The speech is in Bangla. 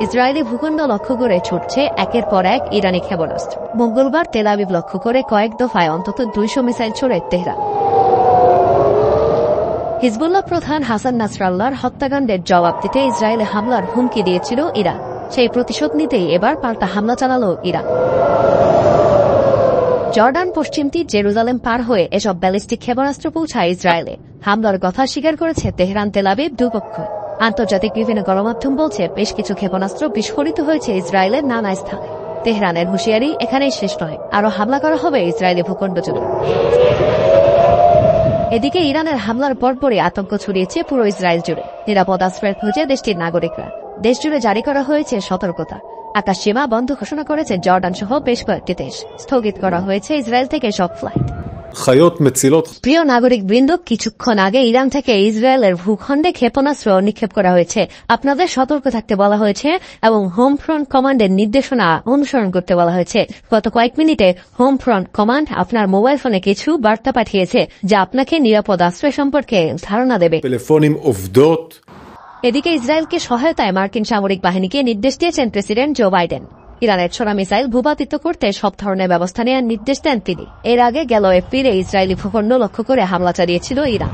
ইসরায়েলি ভূখণ্ড লক্ষ্য করে ছুটছে একের পর এক ইরানি ক্ষেপণাস্ত্র। মঙ্গলবার তেল আবিব লক্ষ্য করে কয়েক দফায় অন্তত 200 মিসাইল ছোড়ে তেহরান। হিজবুল্লাহ প্রধান হাসান নাসরাল্লাহর হত্যাকাণ্ডের জবাব দিতে ইসরায়েলে হামলার হুমকি দিয়েছিল ইরান। সেই প্রতিশোধ নিতেই এবার পাল্টা হামলা চালাল ইরান। জর্ডান পশ্চিম তীর জেরুজালেম পার হয়ে এসব ব্যালিস্টিক ক্ষেপণাস্ত্র পৌঁছায় ইসরায়েলে। হামলার কথা স্বীকার করেছে তেহরান তেল আবিব দুপক্ষ। আন্তর্জাতিক বিভিন্ন গণমাধ্যম বলছে বেশ কিছু ক্ষেপণাস্ত্র বিস্ফোরিত হয়েছে ইসরায়েলের নানা স্থানে। তেহরানের হুঁশিয়ারি এখানেই শেষ নয়, আরও হামলা করা হবে ইসরায়েলি ভূখণ্ড জুড়ে। এদিকে ইরানের হামলার পরপরই আতঙ্ক ছড়িয়েছে পুরো ইসরায়েল জুড়ে। নিরাপদ আশ্রয়ের খোঁজে দেশটির নাগরিকরা। দেশজুড়ে জারি করা হয়েছে সতর্কতা। আকাশ সীমা বন্ধ ঘোষণা করেছে জর্ডান সহ বেশ কয়েকটি দেশ। স্থগিত করা হয়েছে ইসরায়েল থেকে সব ফ্লাইট। প্রিয় নাগরিক বৃন্দ, কিছুক্ষণ আগে ইরান থেকে ইসরায়েলের ভূখণ্ডে ক্ষেপণাস্ত্র নিক্ষেপ করা হয়েছে। আপনাদের সতর্ক থাকতে বলা হয়েছে এবং হোম ফ্রন্ট কমান্ডের নির্দেশনা অনুসরণ করতে বলা হয়েছে। গত কয়েক মিনিটে হোম ফ্রন্ট কমান্ড আপনার মোবাইল ফোনে কিছু বার্তা পাঠিয়েছে যা আপনাকে নিরাপদ আশ্রয় সম্পর্কে ধারণা দেবে। এদিকে ইসরায়েলকে সহায়তায় মার্কিন সামরিক বাহিনীকে নির্দেশ দিয়েছেন প্রেসিডেন্ট জো বাইডেন। ইরানের ছোড়া মিসাইল ভূপাতিত করতে সব ধরনের ব্যবস্থা নেওয়ার নির্দেশ দেন তিনি। এর আগে গেল এপ্রিলে ইসরায়েলি ভূখণ্ড লক্ষ্য করে হামলা চালিয়েছিল ইরান।